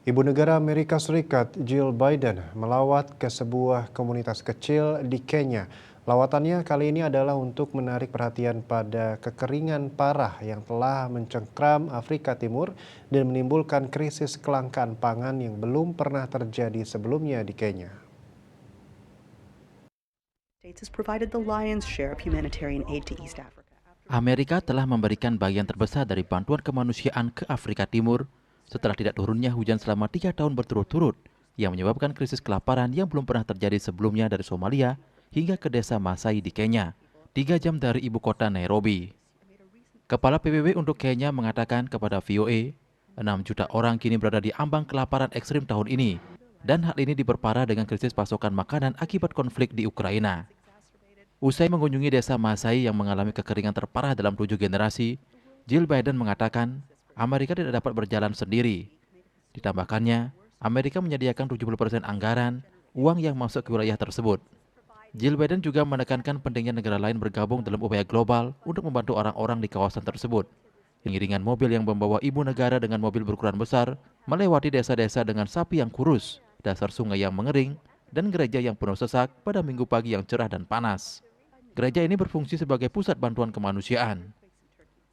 Ibu negara Amerika Serikat Jill Biden melawat ke sebuah komunitas kecil di Kenya. Lawatannya kali ini adalah untuk menarik perhatian pada kekeringan parah yang telah mencengkram Afrika Timur dan menimbulkan krisis kelangkaan pangan yang belum pernah terjadi sebelumnya di Kenya. Amerika telah memberikan bagian terbesar dari bantuan kemanusiaan ke Afrika Timur setelah tidak turunnya hujan selama 3 tahun berturut-turut yang menyebabkan krisis kelaparan yang belum pernah terjadi sebelumnya dari Somalia hingga ke desa Masai di Kenya, 3 jam dari ibu kota Nairobi. Kepala PBB untuk Kenya mengatakan kepada VOA, 6 juta orang kini berada di ambang kelaparan ekstrim tahun ini, dan hal ini diperparah dengan krisis pasokan makanan akibat konflik di Ukraina. Usai mengunjungi desa Masai yang mengalami kekeringan terparah dalam 7 generasi, Jill Biden mengatakan Amerika tidak dapat berjalan sendiri. Ditambahkannya, Amerika menyediakan 70% anggaran uang yang masuk ke wilayah tersebut. Jill Biden juga menekankan pentingnya negara lain bergabung dalam upaya global untuk membantu orang-orang di kawasan tersebut. Iringan mobil yang membawa ibu negara dengan mobil berukuran besar melewati desa-desa dengan sapi yang kurus, dasar sungai yang mengering, dan gereja yang penuh sesak pada Minggu pagi yang cerah dan panas. Gereja ini berfungsi sebagai pusat bantuan kemanusiaan.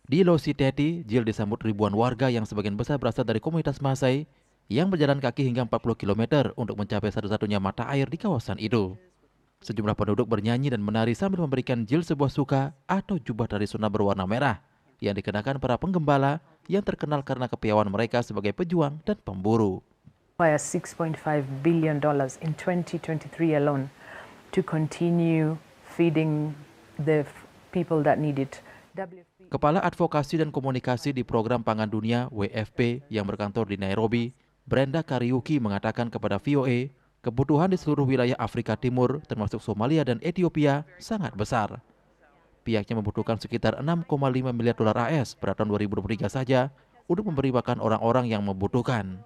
Di Lositeti, Jill disambut ribuan warga yang sebagian besar berasal dari komunitas Masai yang berjalan kaki hingga 40 km untuk mencapai satu-satunya mata air di kawasan itu. Sejumlah penduduk bernyanyi dan menari sambil memberikan Jill sebuah suka atau jubah tradisional berwarna merah yang dikenakan para penggembala yang terkenal karena kepiawaian mereka sebagai pejuang dan pemburu. $6.5 billion in 2023 alone to continue feeding the people that need it. Kepala Advokasi dan Komunikasi di Program Pangan Dunia WFP yang berkantor di Nairobi, Brenda Kariuki mengatakan kepada VOA, kebutuhan di seluruh wilayah Afrika Timur termasuk Somalia dan Ethiopia sangat besar. Pihaknya membutuhkan sekitar 6,5 miliar dolar AS pada tahun 2023 saja untuk memberi makan orang-orang yang membutuhkan.